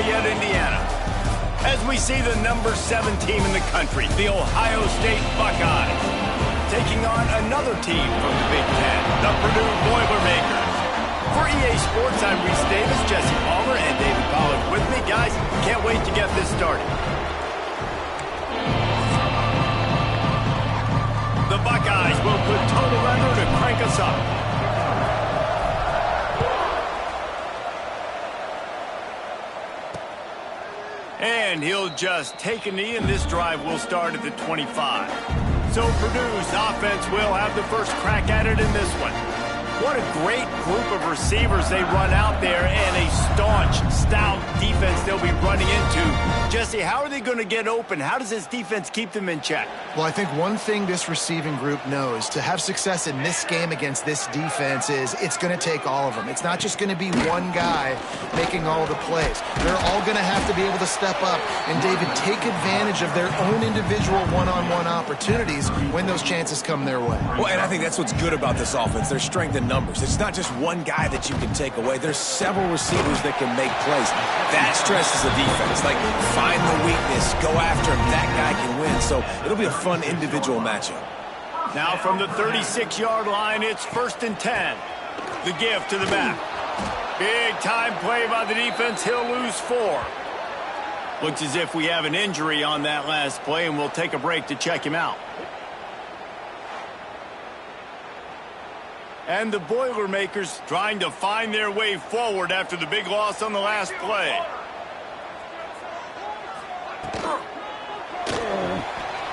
Lafayette, Indiana, as we see the number 7 team in the country, the Ohio State Buckeyes, taking on another team from the Big Ten, the Purdue Boilermakers. For EA Sports, I'm Reese Davis, Jesse Palmer, and David Pollack with me. Guys, can't wait to get this started. The Buckeyes will put total leather to crank us up. And he'll just take a knee, and this drive will start at the 25. So Purdue's offense will have the first crack at it in this one. What a great group of receivers they run out there, and a staunch, stout defense they'll be running into. Jesse, how are they going to get open? How does this defense keep them in check? Well, I think one thing this receiving group knows to have success in this game against this defense is it's going to take all of them. It's not just going to be one guy making all the plays. They're all going to have to be able to step up and, David, take advantage of their own individual one-on-one opportunities when those chances come their way. Well, and I think that's what's good about this offense, their strength in numbers. It's not just one guy that you can take away. There's several receivers that can make plays. That stresses the defense. Like, find the weakness, go after him. That guy can win. So it'll be a fun individual matchup. Now from the 36-yard line, it's 1st and 10. The give to the back. Big time play by the defense. He'll lose 4. Looks as if we have an injury on that last play, and we'll take a break to check him out. And the Boilermakers trying to find their way forward after the big loss on the last play.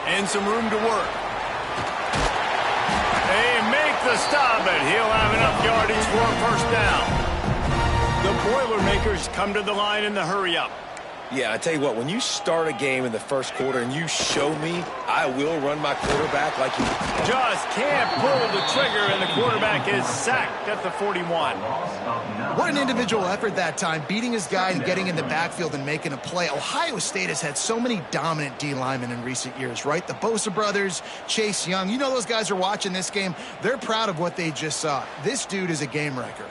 And some room to work. They make the stop, and he'll have enough yardage for a first down. The Boilermakers come to the line in the hurry-up. Yeah, I tell you what, when you start a game in the first quarter and you show me, I will run my quarterback like you. Just can't pull the trigger, and the quarterback is sacked at the 41. What an individual effort that time, beating his guy and getting in the backfield and making a play. Ohio State has had so many dominant D linemen in recent years, right? The Bosa brothers, Chase Young. You know those guys are watching this game. They're proud of what they just saw. This dude is a game wrecker.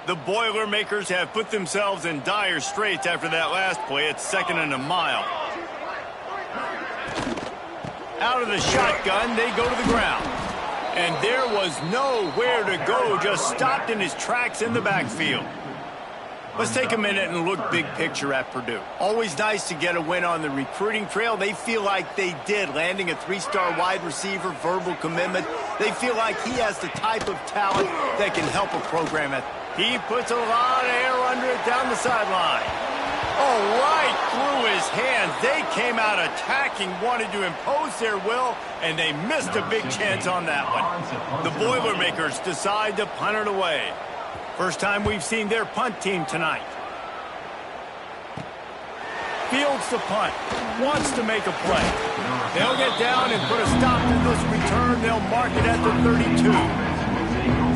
The Boilermakers have put themselves in dire straits after that last play. It's 2nd and a mile. Out of the shotgun, they go to the ground. And there was nowhere to go, just stopped in his tracks in the backfield. Let's take a minute and look big picture at Purdue. Always nice to get a win on the recruiting trail. They feel like they did, landing a 3-star wide receiver, verbal commitment. They feel like he has the type of talent that can help a program at. He puts a lot of air under it down the sideline. Oh, right through his hands. They came out attacking, wanted to impose their will, and they missed a big chance on that one. The Boilermakers decide to punt it away. First time we've seen their punt team tonight. Fields the punt. Wants to make a play. They'll get down and put a stop to this return. They'll mark it at the 32.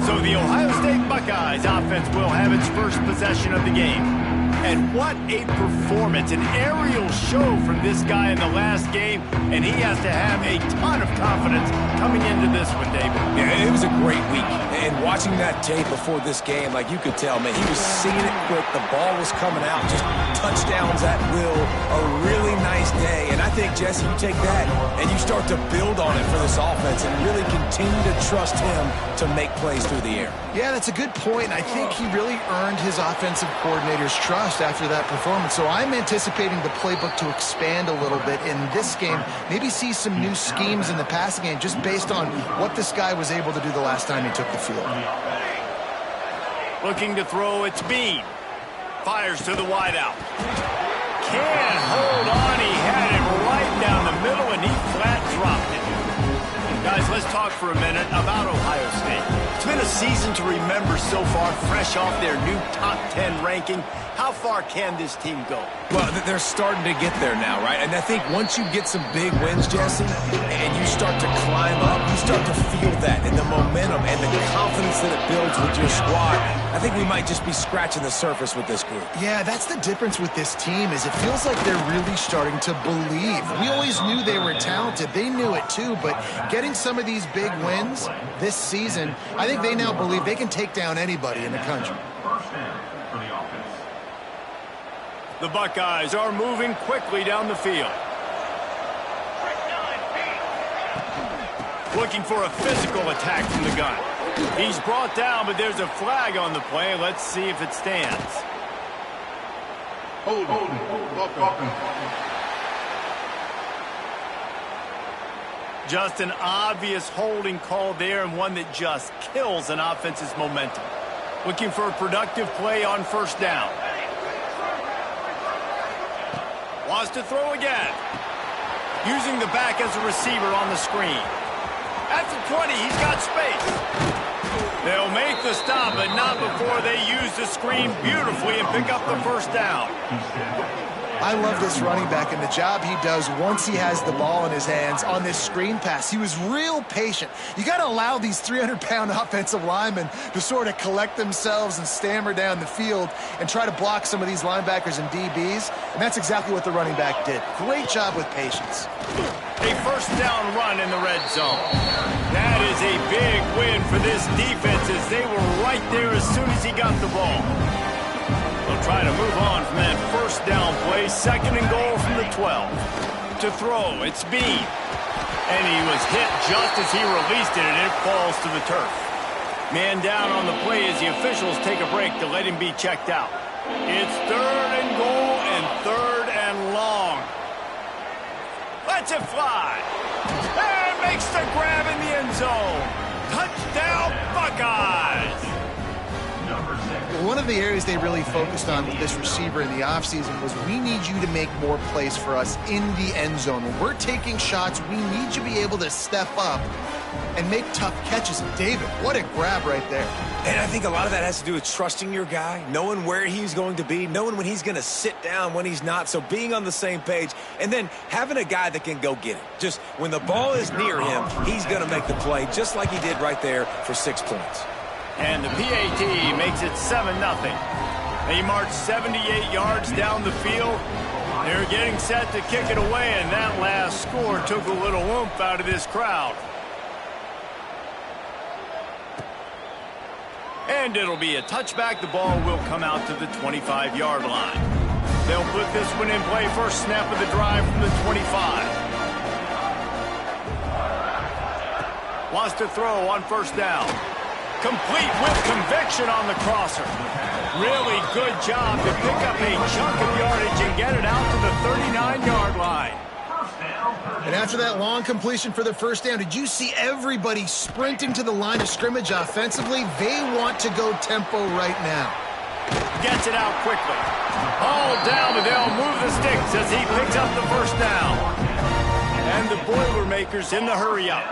So the Ohio State Buckeyes offense will have its first possession of the game. And what a performance, an aerial show from this guy in the last game, and he has to have a ton of confidence coming into this one, David. Yeah, it was a great week, and watching that tape before this game, like you could tell, man, he was seeing it quick, the ball was coming out, just touchdowns at will, a really nice day, and I think, Jesse, you take that and you start to build on it for this offense and really continue to trust him to make plays through the air. Yeah, that's a good point. I think he really earned his offensive coordinator's trust after that performance. So I'm anticipating the playbook to expand a little bit in this game, maybe see some new schemes in the passing game just based on what this guy was able to do the last time he took the field. Looking to throw, it's Bean. Fires to the wideout. Can't hold on. He had it right down the middle, and he flat dropped it. Guys, let's talk for a minute about Ohio State. It's been a season to remember so far, fresh off their new top 10 ranking. How far can this team go? Well, they're starting to get there now, right? And I think once you get some big wins, Jesse, and you start to climb up, you start to feel that and the momentum and the confidence that it builds with your squad. I think we might just be scratching the surface with this group. Yeah, that's the difference with this team is it feels like they're really starting to believe. We always knew they were talented. They knew it too, but getting some of these big wins this season, I think they now believe they can take down anybody in the country. The Buckeyes are moving quickly down the field. Looking for a physical attack from the gun. He's brought down, but there's a flag on the play. Let's see if it stands. Hold. Just an obvious holding call there, and one that just kills an offense's momentum. Looking for a productive play on first down. Wants to throw again. Using the back as a receiver on the screen. At the 20, he's got space. They'll make the stop, but not before they use the screen beautifully and pick up the first down. I love this running back and the job he does once he has the ball in his hands on this screen pass. He was real patient. You got to allow these 300-pound offensive linemen to sort of collect themselves and stammer down the field and try to block some of these linebackers and DBs, and that's exactly what the running back did. Great job with patience. A first down run in the red zone. That is a big win for this defense as they were right there as soon as he got the ball. They'll try to move on from that first down play. Second and goal from the 12. To throw, it's Bean. And he was hit just as he released it, and it falls to the turf. Man down on the play as the officials take a break to let him be checked out. It's third and goal and third and long. Lets it fly. And makes the grab in the end zone. Touchdown, Buckeyes! One of the areas they really focused on with this receiver in the offseason was we need you to make more plays for us in the end zone. When we're taking shots, we need you to be able to step up and make tough catches. And David, what a grab right there. And I think a lot of that has to do with trusting your guy, knowing where he's going to be, knowing when he's going to sit down, when he's not, so being on the same page, and then having a guy that can go get it. Just when the ball is near him, he's going to make the play, just like he did right there for 6 points. And the PAT makes it 7-0. They march 78 yards down the field. They're getting set to kick it away, and that last score took a little oomph out of this crowd. And it'll be a touchback. The ball will come out to the 25-yard line. They'll put this one in play. First snap of the drive from the 25. Wants to throw on first down. Complete with conviction on the crosser. Really good job to pick up a chunk of yardage and get it out to the 39-yard line. And after that long completion for the first down, did you see everybody sprinting to the line of scrimmage offensively? They want to go tempo right now. Gets it out quickly. All down, but they'll move the sticks as he picks up the first down. And the Boilermakers in the hurry-up.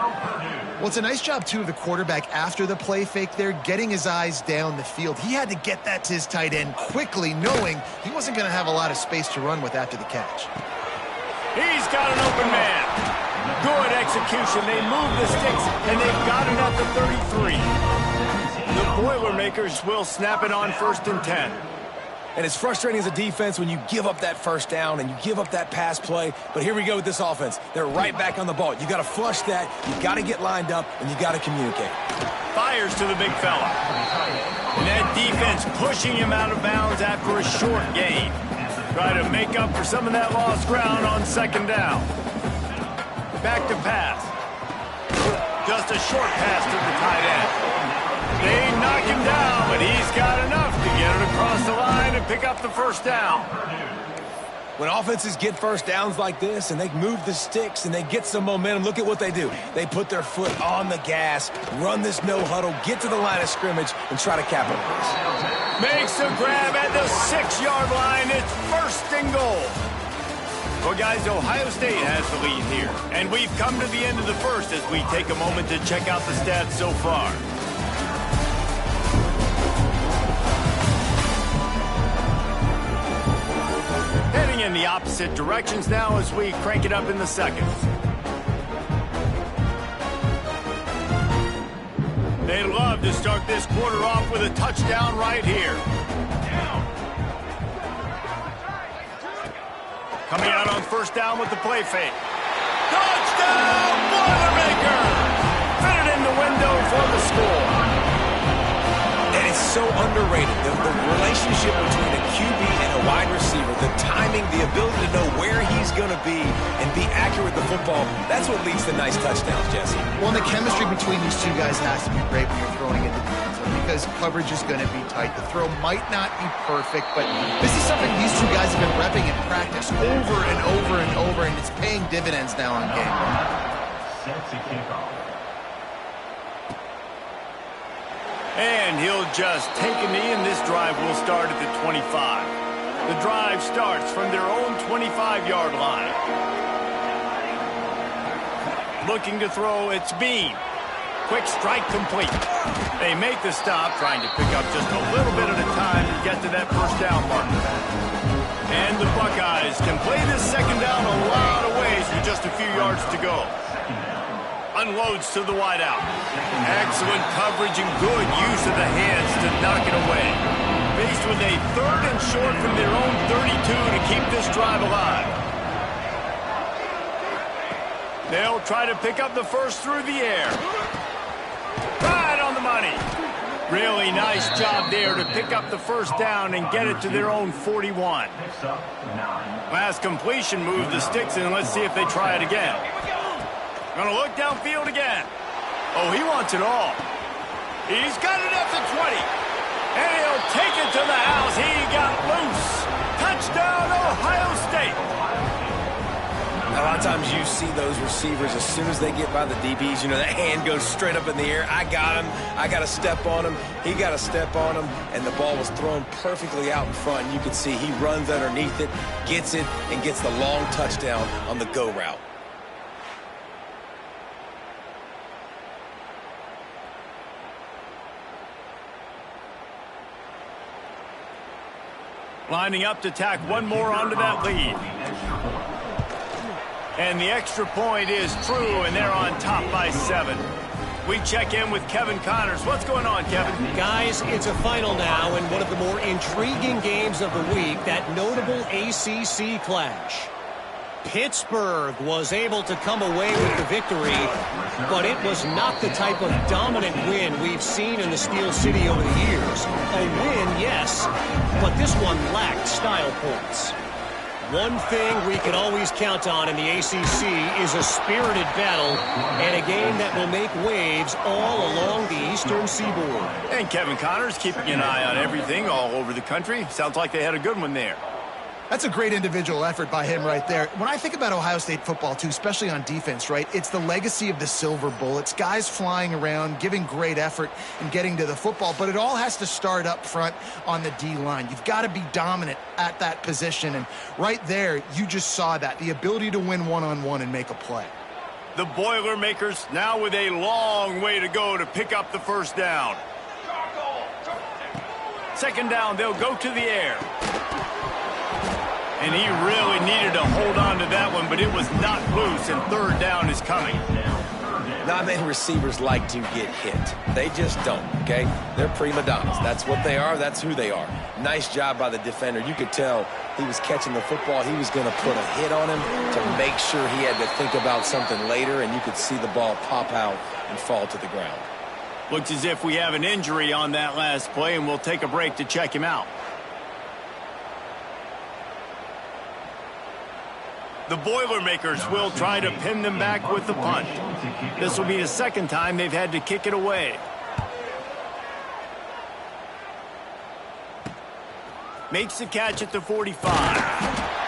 Well, it's a nice job, too, of the quarterback after the play fake there, getting his eyes down the field. He had to get that to his tight end quickly, knowing he wasn't going to have a lot of space to run with after the catch. He's got an open man. Good execution. They move the sticks, and they've got him at the 33. The Boilermakers will snap it on first and 10. And it's frustrating as a defense when you give up that first down and you give up that pass play. But here we go with this offense. They're right back on the ball. You got to flush that. You got to get lined up, and you got to communicate. Fires to the big fella. And that defense pushing him out of bounds after a short gain. Try to make up for some of that lost ground on second down. Back to pass. Just a short pass to the tight end. They knock him down, but he's got enough to get it across the line and pick up the first down. When offenses get first downs like this and they move the sticks and they get some momentum, look at what they do. They put their foot on the gas, run this no huddle, get to the line of scrimmage, and try to capitalize. Makes a grab at the 6-yard line. It's first and goal. Well, guys, Ohio State has the lead here. And we've come to the end of the first as we take a moment to check out the stats so far. the opposite directions now as we crank it up in the second. They'd love to start this quarter off with a touchdown right here. Coming out on first down with the play fake. Touchdown, Boilermaker! Fitted in the window for the score. And it's so underrated, the relationship between a QB and a wide receiver, the timing, the ability to know where he's going to be and be accurate with the football, that's what leads to nice touchdowns, Jesse. Well, the chemistry between these two guys has to be great when you're throwing into defense because coverage is going to be tight. The throw might not be perfect, but this is something these two guys have been repping in practice over and over and over, and it's paying dividends now on game. And he'll just take a knee, and this drive will start at the 25. The drive starts from their own 25-yard line. Looking to throw, it's Bean. Quick strike complete. They make the stop, trying to pick up just a little bit at a time to get to that first down marker. And the Buckeyes can play this second down a lot of ways with just a few yards to go. Unloads to the wideout. Excellent coverage and good use of the hands to knock it away. Faced with a third and short from their own 32 to keep this drive alive. They'll try to pick up the first through the air. Right on the money. Really nice job there to pick up the first down and get it to their own 41. Last completion moved the sticks in. Let's see if they try it again. Gonna look downfield again. Oh, he wants it all. He's got it at the 20. And he'll take it to the house. He got loose. Touchdown, Ohio State. A lot of times you see those receivers, as soon as they get by the DBs, you know, that hand goes straight up in the air. I got him. I got to step on him. He got to step on him. And the ball was thrown perfectly out in front. And you can see he runs underneath it, gets it, and gets the long touchdown on the go route. Lining up to tack one more onto that lead. And the extra point is true, and they're on top by 7. We check in with Kevin Connors. What's going on, Kevin? Guys, it's a final now in one of the more intriguing games of the week, that notable ACC clash. Pittsburgh was able to come away with the victory, but it was not the type of dominant win we've seen in the Steel City over the years. A win, yes, but this one lacked style points. One thing we can always count on in the ACC is a spirited battle and a game that will make waves all along the Eastern Seaboard. And Kevin Connors keeping an eye on everything all over the country. Sounds like they had a good one there. That's a great individual effort by him right there. When I think about Ohio State football, too, especially on defense, right, it's the legacy of the Silver Bullets, guys flying around, giving great effort and getting to the football, but it all has to start up front on the D-line. You've got to be dominant at that position, and right there, you just saw that, the ability to win one-on-one and make a play. The Boilermakers now with a long way to go to pick up the first down. Second down, they'll go to the air. And he really needed to hold on to that one, but it was not loose, and third down is coming. Not many receivers like to get hit. They just don't, okay? They're prima donnas. That's what they are. That's who they are. Nice job by the defender. You could tell he was catching the football. He was going to put a hit on him to make sure he had to think about something later, and you could see the ball pop out and fall to the ground. Looks as if we have an injury on that last play, and we'll take a break to check him out. The Boilermakers will try to pin them back with the punt. This will be the second time they've had to kick it away. Makes the catch at the 45.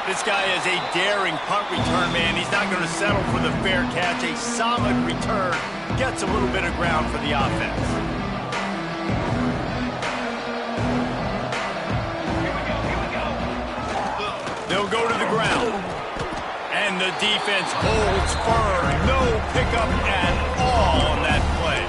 This guy is a daring punt return man. He's not going to settle for the fair catch. A solid return. Gets a little bit of ground for the offense. They'll go to the ground. And the defense holds firm. No pickup at all on that play.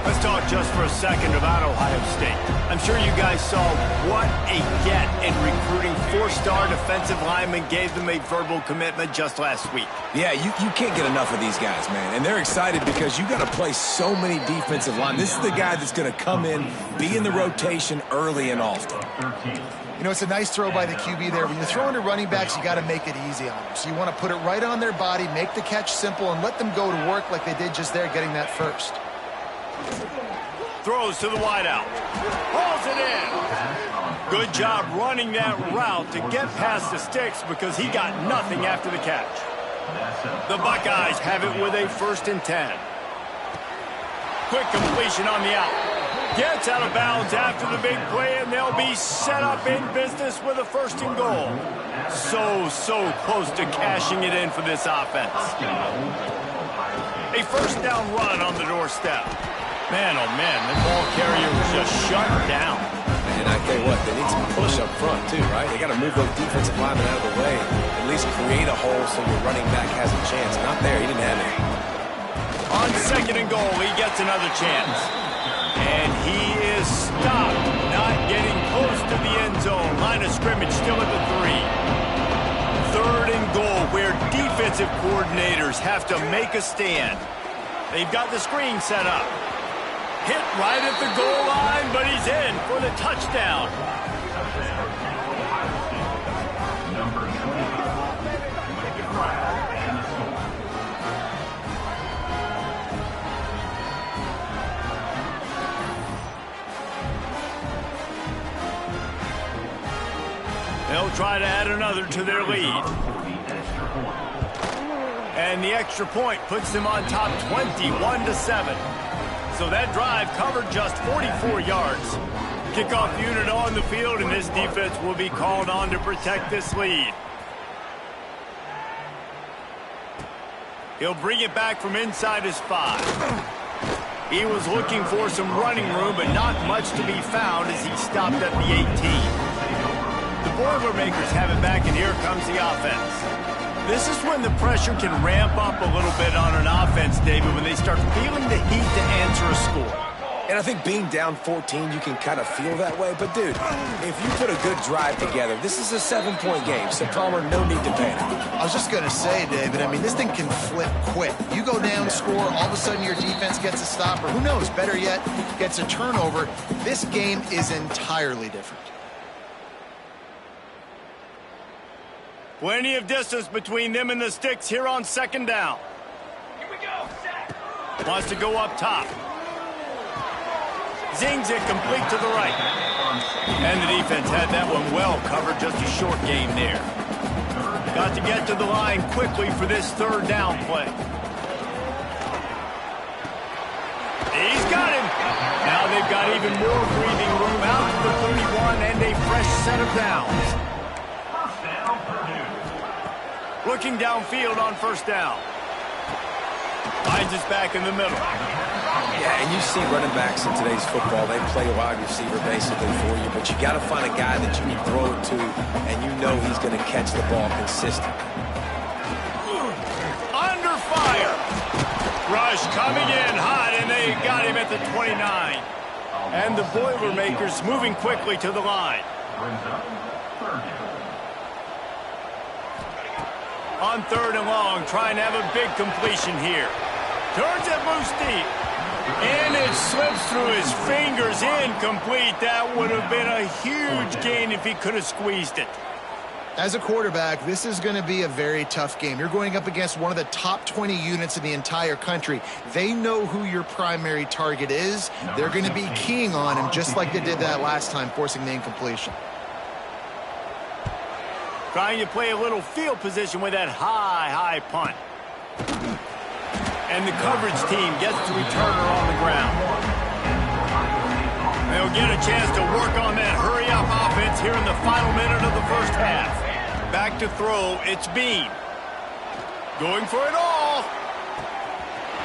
Let's talk just for a second about Ohio State. I'm sure you guys saw what a get in recruiting. 4-star defensive linemen gave them a verbal commitment just last week. Yeah, you can't get enough of these guys, man. And they're excited because you got to play so many defensive line. This is the guy that's going to come in, be in the rotation early and often. You know, it's a nice throw by the QB there. When you're throwing to running backs, you got to make it easy on them. So you want to put it right on their body, make the catch simple, and let them go to work like they did just there, getting that first. Throws to the wideout. Hauls it in. Good job running that route to get past the sticks because he got nothing after the catch. The Buckeyes have it with a 1st and 10. Quick completion on the out. Gets out of bounds after the big play, and they'll be set up in business with a 1st and goal. So close to cashing it in for this offense. A 1st down run on the doorstep. Man, oh man, the ball carrier was just shut down. And I tell you what, they need some push up front too, right? They got to move those defensive linemen out of the way. At least create a hole so your running back has a chance. Not there, he didn't have it. On 2nd and goal, he gets another chance. And he is stopped, not getting close to the end zone. Line of scrimmage still at the 3. 3rd and goal, where defensive coordinators have to make a stand. They've got the screen set up. Hit right at the goal line, but he's in for the touchdown. They'll try to add another to their lead. And the extra point puts them on top 21-7. So that drive covered just 44 yards. Kickoff unit on the field, and this defense will be called on to protect this lead. He'll bring it back from inside his 5. He was looking for some running room, but not much to be found as he stopped at the 18. The Boilermakers have it back, and here comes the offense. This is when the pressure can ramp up a little bit on an offense, David, when they start feeling the heat to answer a score. And I think being down 14, you can kind of feel that way. But, dude, if you put a good drive together, this is a 7-point game. So, Palmer, no need to panic. I was just going to say, David, I mean, this thing can flip quick. You go down, score, all of a sudden your defense gets a stop, or who knows, better yet, gets a turnover. This game is entirely different. Plenty of distance between them and the sticks here on 2nd down. Here we go, set. Wants to go up top. Zings it complete to the right. And the defense had that one well covered, just a short game there. Got to get to the line quickly for this 3rd down play. He's got him. Now they've got even more breathing room out to the 31 and a fresh set of downs. Looking downfield on 1st down. Finds us back in the middle. Yeah, and you see running backs in today's football, they play a wide receiver basically for you, but you got to find a guy that you can throw it to, and you know he's going to catch the ball consistently. Under fire. Rush coming in hot, and they got him at the 29. And the Boilermakers moving quickly to the line. On 3rd and long, trying to have a big completion here. Turns it loose deep. And it slips through his fingers, incomplete. That would have been a huge gain if he could have squeezed it. As a quarterback, this is going to be a very tough game. You're going up against one of the top 20 units in the entire country. They know who your primary target is. They're going to be keying on him just like they did that last time, forcing the incompletion. Trying to play a little field position with that high punt. And the coverage team gets the returner on the ground. They'll get a chance to work on that hurry-up offense here in the final minute of the 1st half. Back to throw, it's Bean. Going for it all.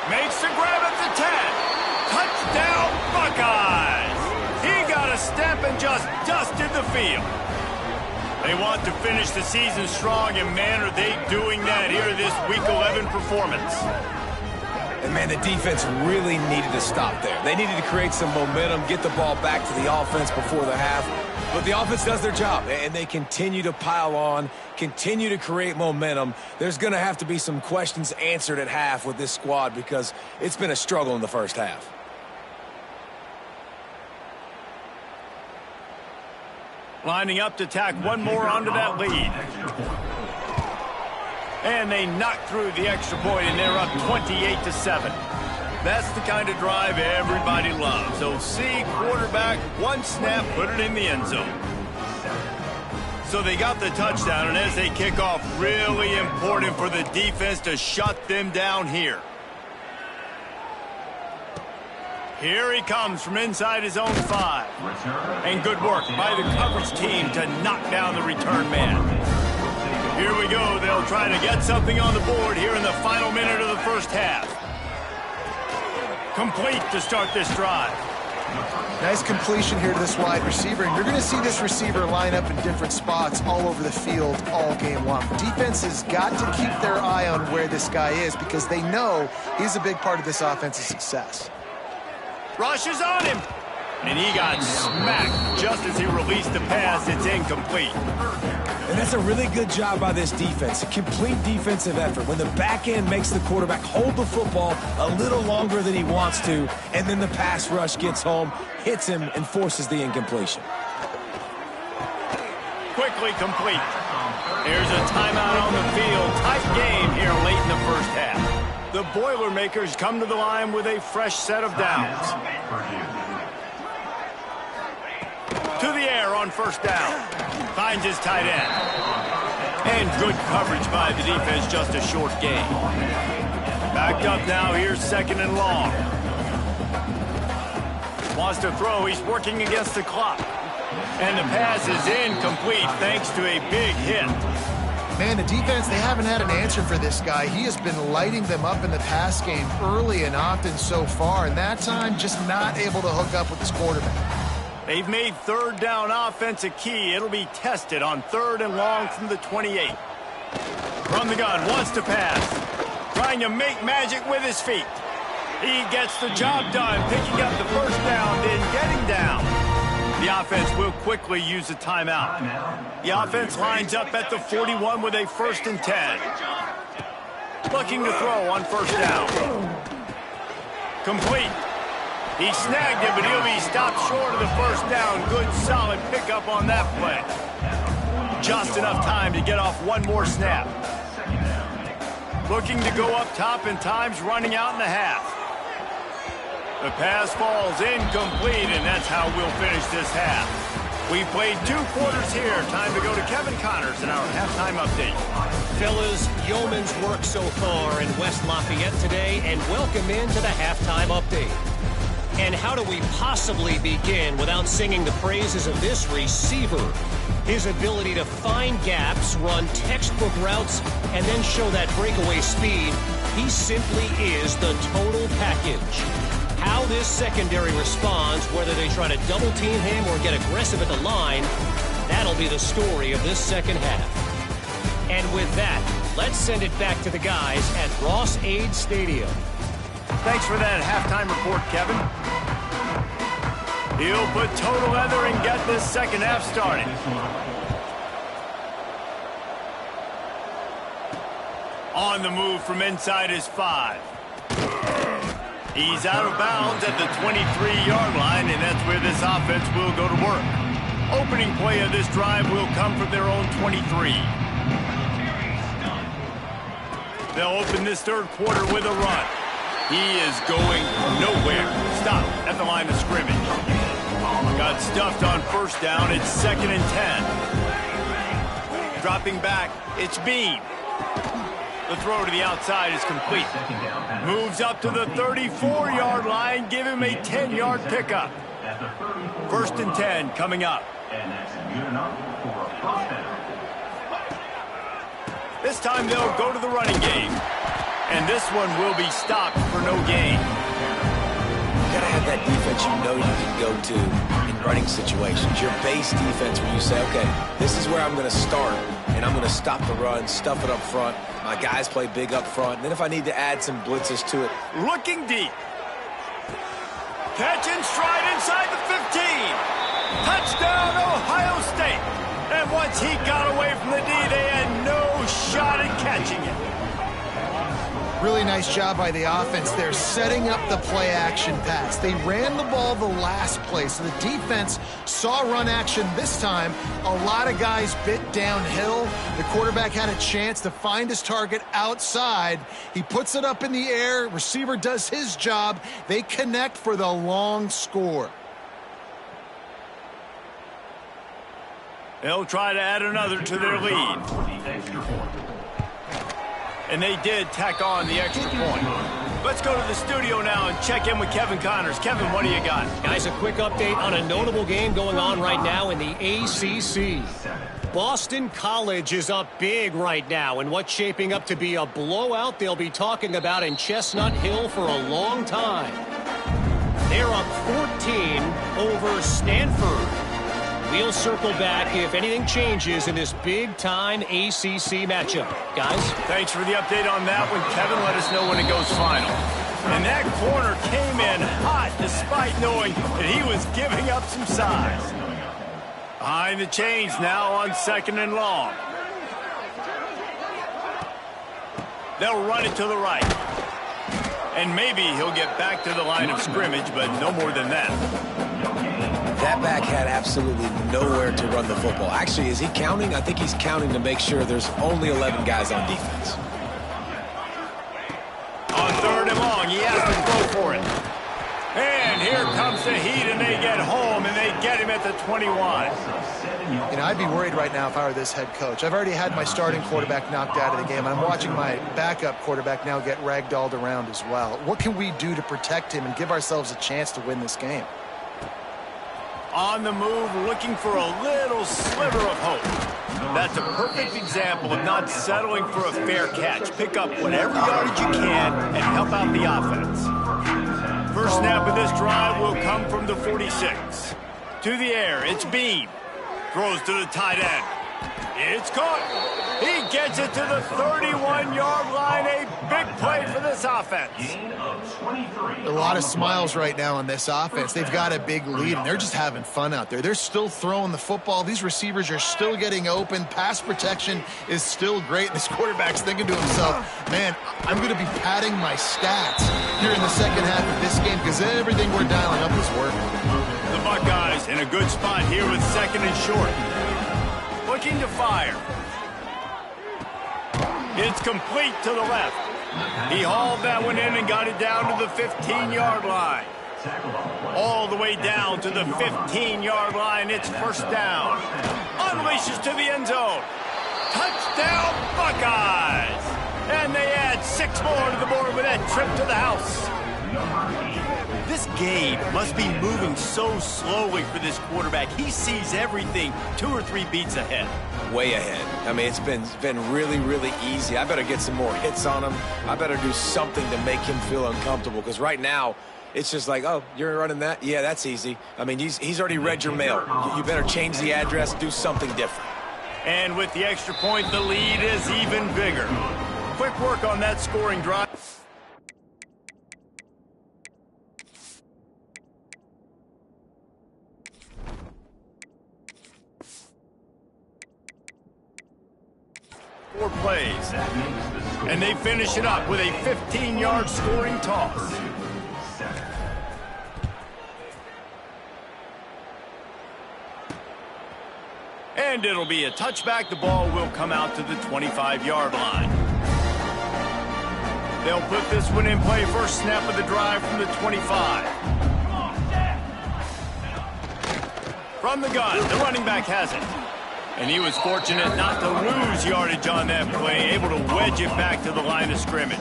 Makes the grab at the 10. Touchdown, Buckeyes! He got a step and just dusted the field. They want to finish the season strong, and man, are they doing that here this Week 11 performance. And Man, the defense really needed to stop there. They needed to create some momentum, get the ball back to the offense before the half. But the offense does their job, and they continue to pile on, continue to create momentum. There's going to have to be some questions answered at half with this squad because it's been a struggle in the first half. Lining up to tack one more onto that lead. And they knock through the extra point, and they're up 28-7. That's the kind of drive everybody loves. So see quarterback, one snap, put it in the end zone. So they got the touchdown, and as they kick off, really important for the defense to shut them down here. Here he comes from inside his own 5. And good work by the coverage team to knock down the return man. Here we go. They'll try to get something on the board here in the final minute of the first half. Complete to start this drive. Nice completion here to this wide receiver, and you're going to see this receiver line up in different spots all over the field all game long. Defense has got to keep their eye on where this guy is because they know he's a big part of this offense's success. Rushes on him. And he got smacked just as he released the pass. It's incomplete. And that's a really good job by this defense, a complete defensive effort. When the back end makes the quarterback hold the football a little longer than he wants to, and then the pass rush gets home, hits him, and forces the incompletion. Quickly complete. Here's a timeout on the field. Tight game here late in the first half. The Boilermakers come to the line with a fresh set of downs. To the air on first down. Finds his tight end. And good coverage by the defense, just a short gain. Backed up now, here's second and long. Wants to throw, he's working against the clock. And the pass is incomplete thanks to a big hit. Man, the defense, they haven't had an answer for this guy. He has been lighting them up in the pass game early and often so far, and that time just not able to hook up with his quarterback. They've made third down offense a key. It'll be tested on third and long from the 28. From the gun, wants to pass. Trying to make magic with his feet. He gets the job done, picking up the first down, then getting down. The offense will quickly use a timeout. The offense lines up at the 41 with a 1st and 10. Looking to throw on first down. Complete. He snagged it, but he'll be stopped short of the first down. Good, solid pickup on that play. Just enough time to get off one more snap. Looking to go up top, and time's running out in the half. The pass falls incomplete, and that's how we'll finish this half. We played 2 quarters here. Time to go to Kevin Connors in our halftime update. Fellas, yeoman's work so far in West Lafayette today, and welcome into the halftime update. And how do we possibly begin without singing the praises of this receiver? His ability to find gaps, run textbook routes, and then show that breakaway speed. He simply is the total package. How this secondary responds, whether they try to double-team him or get aggressive at the line, that'll be the story of this second half. And with that, let's send it back to the guys at Ross-Ade Stadium. Thanks for that halftime report, Kevin. He'll put total leather and get this second half started. On the move from inside his 5. He's out of bounds at the 23-yard line, and that's where this offense will go to work. Opening play of this drive will come from their own 23. They'll open this third quarter with a run. He is going nowhere. Stop at the line of scrimmage. Got stuffed on first down. It's 2nd and 10. Dropping back, it's Bean. The throw to the outside is complete. Moves up to the 34-yard line. Give him a 10-yard pickup. 1st and 10 coming up. This time they'll go to the running game. And this one will be stopped for no gain. You gotta have that defense you know you can go to in running situations. Your base defense where you say, okay, this is where I'm gonna start, and I'm gonna stop the run, stuff it up front, My guys play big up front. And then if I need to add some blitzes to it. Looking deep. Catch in stride inside the 15. Touchdown, Ohio State. And once he got away from the D, they had no shot at catching it. Really nice job by the offense there, setting up the play-action pass. They ran the ball the last play, so the defense saw run action this time. A lot of guys bit downhill. The quarterback had a chance to find his target outside. He puts it up in the air. Receiver does his job. They connect for the long score. They'll try to add another to their lead. And they did tack on the extra point. Let's go to the studio now and check in with Kevin Connors. Kevin, what do you got? Guys, a quick update on a notable game going on right now in the ACC. Boston College is up big right now in what's shaping up to be a blowout they'll be talking about in Chestnut Hill for a long time. They're up 14 over Stanford. We'll circle back if anything changes in this big-time ACC matchup. Guys? Thanks for the update on that one, Kevin. Let us know when it goes final. And that corner came in hot despite knowing that he was giving up some size. Behind the chains now on 2nd and long. They'll run it to the right. And maybe he'll get back to the line of scrimmage, but no more than that. That back had absolutely nowhere to run the football. Actually, is he counting? I think he's counting to make sure there's only 11 guys on defense. On 3rd and long, he has to go for it. And here comes the heat, and they get home, and they get him at the 21. You know, I'd be worried right now if I were this head coach. I've already had my starting quarterback knocked out of the game. I'm watching my backup quarterback now get ragdolled around as well. What can we do to protect him and give ourselves a chance to win this game? On the move, looking for a little sliver of hope. That's a perfect example of not settling for a fair catch. Pick up whatever yardage you can and help out the offense. First snap of this drive will come from the 46. To the air, it's Bean. Throws to the tight end. It's caught. He gets it to the 31-yard line. A big play for this offense. A lot of smiles right now on this offense. They've got a big lead, and they're just having fun out there. They're still throwing the football. These receivers are still getting open. Pass protection is still great. This quarterback's thinking to himself, man, I'm going to be padding my stats here in the second half of this game because everything we're dialing up is working. The Buckeyes in a good spot here with 2nd and short. Looking to fire. It's complete to the left. He hauled that one in and got it down to the 15-yard line. All the way down to the 15-yard line. It's first down. Unleashes to the end zone. Touchdown, Buckeyes! And they add 6 more to the board with that trip to the house. This game must be moving so slowly for this quarterback. He sees everything 2 or 3 beats ahead. Way ahead. I mean, it's been really, really easy. I better get some more hits on him. I better do something to make him feel uncomfortable because right now it's just like, oh, you're running that? Yeah, that's easy. I mean, he's already read your mail. You better change the address, do something different. And with the extra point, the lead is even bigger. Quick work on that scoring drive. Plays. And they finish it up with a 15-yard scoring toss. And it'll be a touchback. The ball will come out to the 25-yard line. They'll put this one in play. First snap of the drive from the 25. From the gun, the running back has it. And he was fortunate not to lose yardage on that play, able to wedge it back to the line of scrimmage.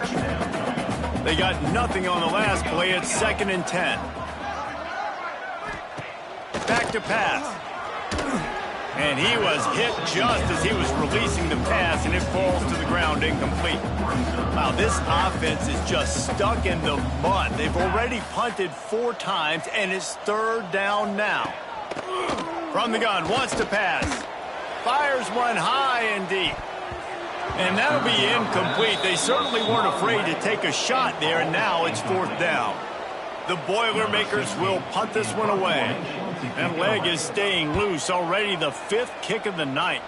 They got nothing on the last play. It's 2nd and 10. Back to pass. And he was hit just as he was releasing the pass, and it falls to the ground incomplete. Wow, this offense is just stuck in the mud. They've already punted 4 times, and it's 3rd down now. From the gun, wants to pass. Fires one high and deep. And that'll be incomplete. They certainly weren't afraid to take a shot there, and now it's 4th down. The Boilermakers will punt this one away. That leg is staying loose. Already the 5th kick of the night.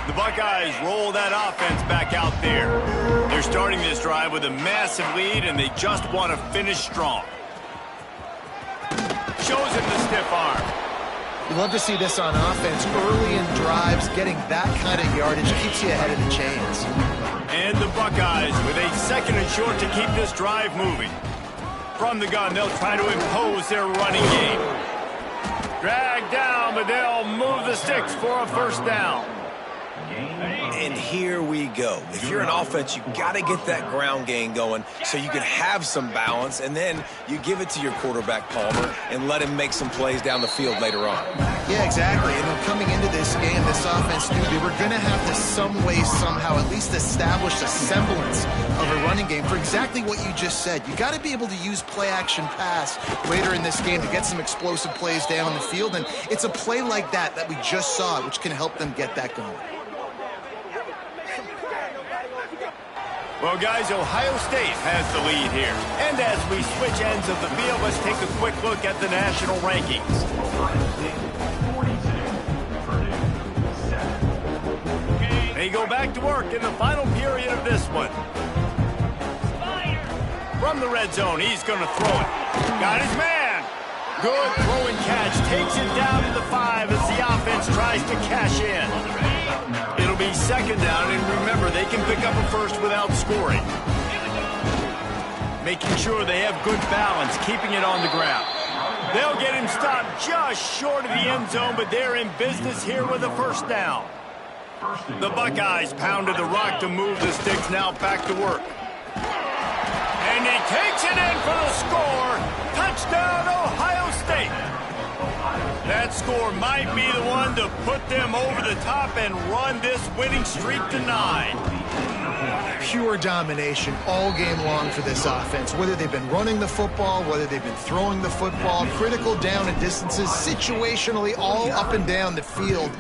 The Buckeyes roll that offense back out there. They're starting this drive with a massive lead, and they just want to finish strong. Shows him the stiff arm. You love to see this on offense. Early in drives, getting that kind of yardage keeps you ahead of the chains. And the Buckeyes with a 2nd and short to keep this drive moving. From the gun, they'll try to impose their running game. Dragged down, but they'll move the sticks for a 1st down. And here we go. If you're an offense, you got to get that ground game going so you can have some balance, and then you give it to your quarterback, Palmer, and let him make some plays down the field later on. Yeah, exactly. And coming into this game, this offense knew they were going to have to some way, somehow, at least establish a semblance of a running game for exactly what you just said. You got to be able to use play-action pass later in this game to get some explosive plays down the field, and it's a play like that we just saw, which can help them get that going. Well, guys, Ohio State has the lead here. And as we switch ends of the field, let's take a quick look at the national rankings. They go back to work in the final period of this one. From the red zone, he's going to throw it. Got his man. Good throw and catch. Takes it down to the 5 as the offense tries to cash in. It'll be 2nd down, and remember, they can pick up a 1st without scoring. Making sure they have good balance, keeping it on the ground. They'll get him stopped just short of the end zone, but they're in business here with a 1st down. The Buckeyes pounded the rock to move the sticks, now back to work. And he takes it in for the score. Touchdown, Ohio State. That score might be the one to put them over the top and run this winning streak to 9. Pure domination all game long for this offense. Whether they've been running the football, whether they've been throwing the football, critical down and distances, situationally all up and down the field.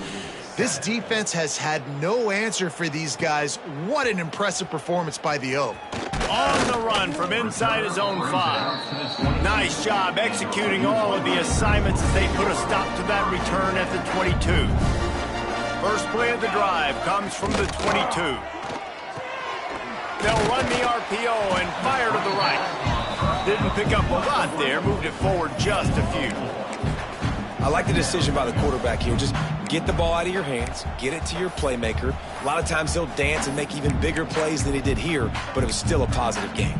This defense has had no answer for these guys. What an impressive performance by the O. On the run from inside his own 5. Nice job executing all of the assignments as they put a stop to that return at the 22. First play of the drive comes from the 22. They'll run the RPO and fire to the right. Didn't pick up a lot there, moved it forward just a few. I like the decision by the quarterback here. Just get the ball out of your hands, get it to your playmaker. A lot of times he'll dance and make even bigger plays than he did here, but it was still a positive game.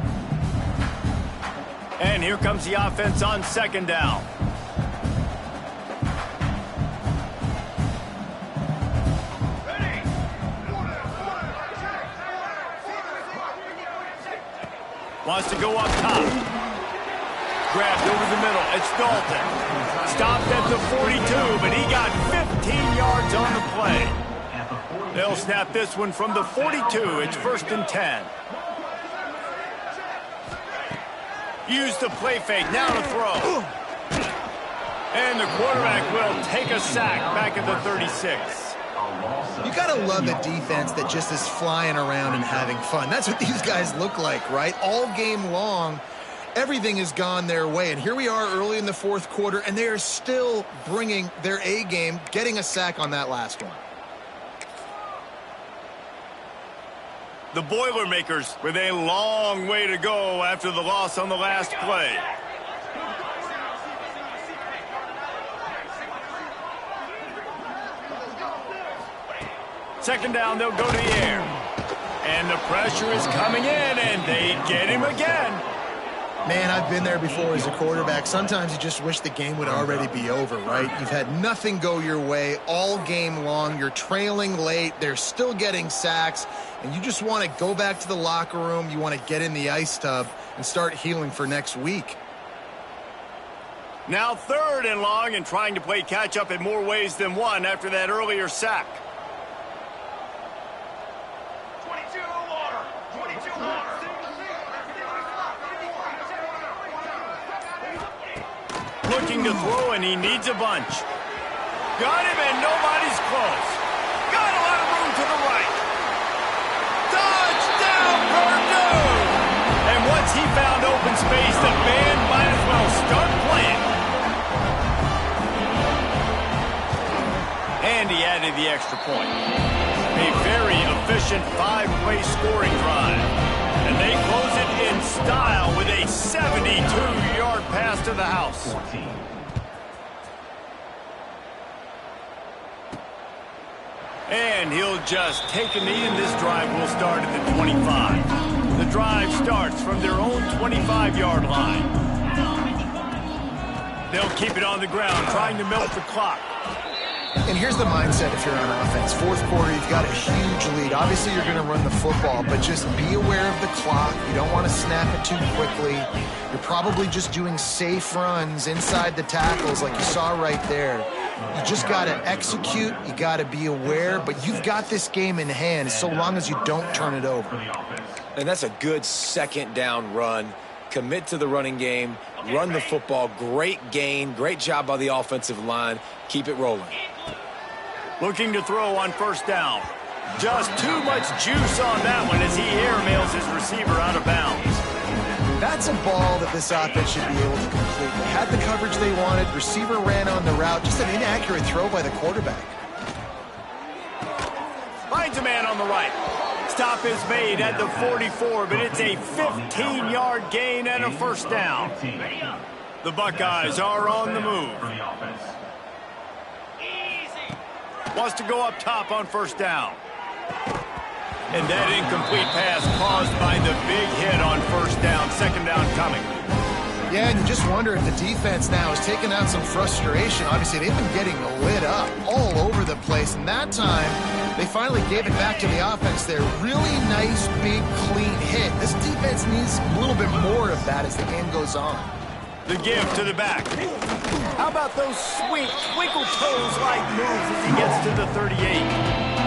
And here comes the offense on 2nd down. Wants to go up top. Grabbed over the middle. It's Dalton. Stopped at the 42, but he got 15 yards on the play. They'll snap this one from the 42. It's 1st and 10. Use the play fake. Now to throw. And the quarterback will take a sack back at the 36. You got to love a defense that just is flying around and having fun. That's what these guys look like, right? All game long, everything has gone their way. And here we are early in the 4th quarter, and they are still bringing their A game, getting a sack on that last one. The Boilermakers with a long way to go after the loss on the last play. Second down, they'll go to the air. And the pressure is coming in, and they get him again. Man, I've been there before as a quarterback. Sometimes you just wish the game would already be over, right? You've had nothing go your way all game long. You're trailing late. They're still getting sacks. And you just want to go back to the locker room. You want to get in the ice tub and start healing for next week. Now 3rd and long, and trying to play catch-up in more ways than one after that earlier sack. 22 water. 22 water. looking to throw, and he needs a bunch. Got him, and nobody's close. Got a lot of room to the right. Touchdown, Purdue! And once he found open space, the band might as well start playing. And he added the extra point. A very efficient 5-play scoring drive. And they close it in style with a 72-yard pass to the house. And he'll just take a knee, and this drive will start at the 25. The drive starts from their own 25-yard line. They'll keep it on the ground, trying to milk the clock. And here's the mindset if you're on offense. Fourth quarter, you've got a huge lead. Obviously, you're going to run the football, but just be aware of the clock. You don't want to snap it too quickly. You're probably just doing safe runs inside the tackles like you saw right there. You just got to execute. You got to be aware, but you've got this game in hand so long as you don't turn it over. And that's a good second down run. Commit to the running game, run the football. Great gain, great job by the offensive line. Keep it rolling. Looking to throw on first down. Just too much juice on that one as he airmails his receiver out of bounds. That's a ball that this offense should be able to complete. They had the coverage they wanted. Receiver ran on the route. Just an inaccurate throw by the quarterback. Finds a man on the right. Stop is made at the 44, but it's a 15-yard gain and a first down. The Buckeyes are on the move. Wants to go up top on first down. And that incomplete pass caused by the big hit on first down. Second down coming. Yeah, and you just wonder if the defense now is taking out some frustration. Obviously, they've been getting lit up all over the place. And that time, they finally gave it back to the offense there. Really nice, big, clean hit. This defense needs a little bit more of that as the game goes on. The give to the back. How about those sweet, twinkle toes-like moves as he gets to the 38?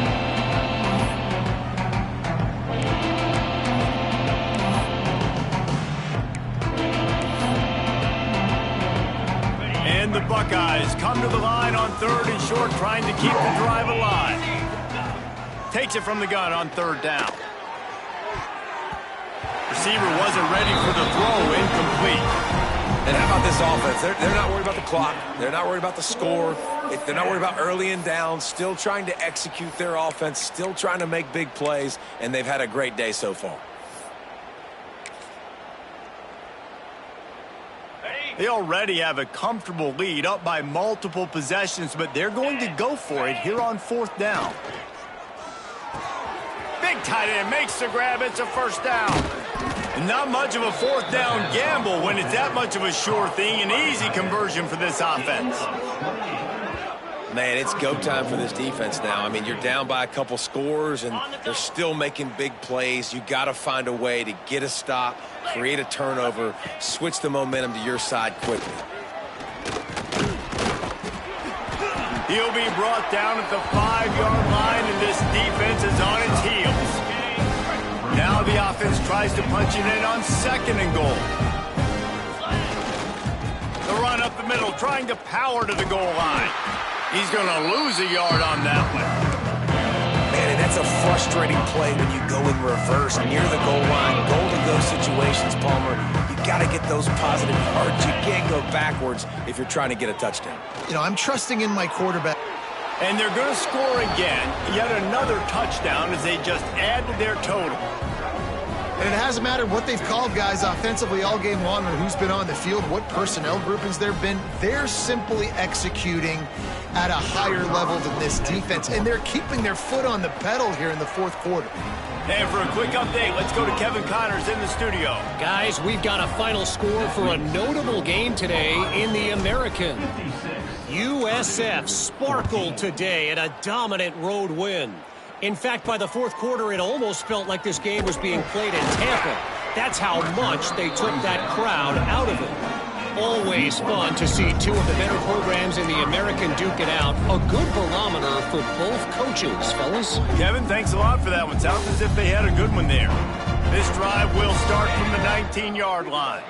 And the Buckeyes come to the line on third and short, trying to keep the drive alive. Takes it from the gun on third down. Receiver wasn't ready for the throw, incomplete. And how about this offense? They're not worried about the clock. They're not worried about the score. They're not worried about early and down. Still trying to execute their offense. Still trying to make big plays. And they've had a great day so far. They already have a comfortable lead, up by multiple possessions, but they're going to go for it here on fourth down. Big tight end makes the grab. It's a first down. And not much of a fourth down gamble when it's that much of a sure thing. An easy conversion for this offense. Man, it's go time for this defense now. I mean, you're down by a couple scores, and they're still making big plays. You got to find a way to get a stop, create a turnover, switch the momentum to your side quickly. He'll be brought down at the 5-yard line, and this defense is on its heels. Now the offense tries to punch it in on second and goal. The run up the middle, trying to power to the goal line. He's going to lose a yard on that one. Man, and that's a frustrating play when you go in reverse near the goal line. Goal-to-go situations, Palmer. You got to get those positive yards. You can't go backwards if you're trying to get a touchdown. You know, I'm trusting in my quarterback. And they're going to score again. Yet another touchdown as they just add to their total. And it hasn't mattered what they've called guys offensively all game long or who's been on the field, what personnel groupings there have been. They're simply executing at a higher level than this defense. And they're keeping their foot on the pedal here in the fourth quarter. And for a quick update, let's go to Kevin Connors in the studio. Guys, we've got a final score for a notable game today in the American. USF sparkled today in a dominant road win. In fact, by the fourth quarter, it almost felt like this game was being played in Tampa. That's how much they took that crowd out of it. Always fun to see two of the better programs in the American duke it out. A good barometer for both coaches, fellas. Kevin, thanks a lot for that one. Sounds as if they had a good one there. This drive will start from the 19-yard line.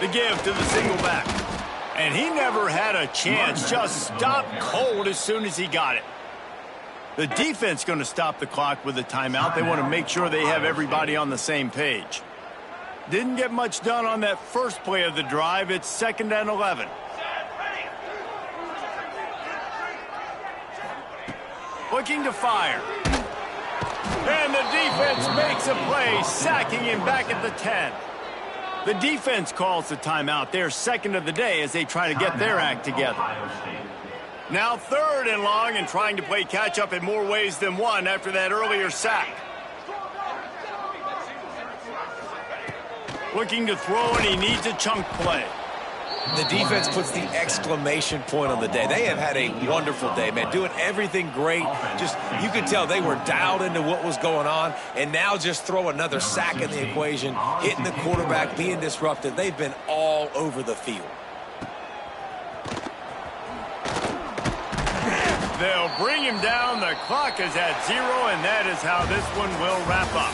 The give to the single back. And he never had a chance, just stopped cold as soon as he got it. The defense going to stop the clock with a timeout. They want to make sure they have everybody on the same page. Didn't get much done on that first play of the drive. It's 2nd and 11. Looking to fire. And the defense makes a play, sacking him back at the 10. The defense calls the timeout. They're 2nd of the day as they try to get their act together. Now 3rd and long and trying to play catch-up in more ways than one after that earlier sack. Looking to throw, and he needs a chunk play. The defense puts the exclamation point on the day. They have had a wonderful day, man, doing everything great. Just, you could tell they were dialed into what was going on, and now just throw another sack in the equation, hitting the quarterback, being disruptive. They've been all over the field. They'll bring him down. The clock is at 0, and that is how this one will wrap up.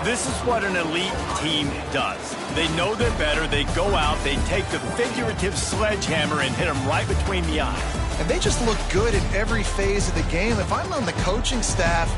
This is what an elite team does. They know they're better. They go out. They take the figurative sledgehammer and hit them right between the eyes. And they just look good in every phase of the game. If I'm on the coaching staff,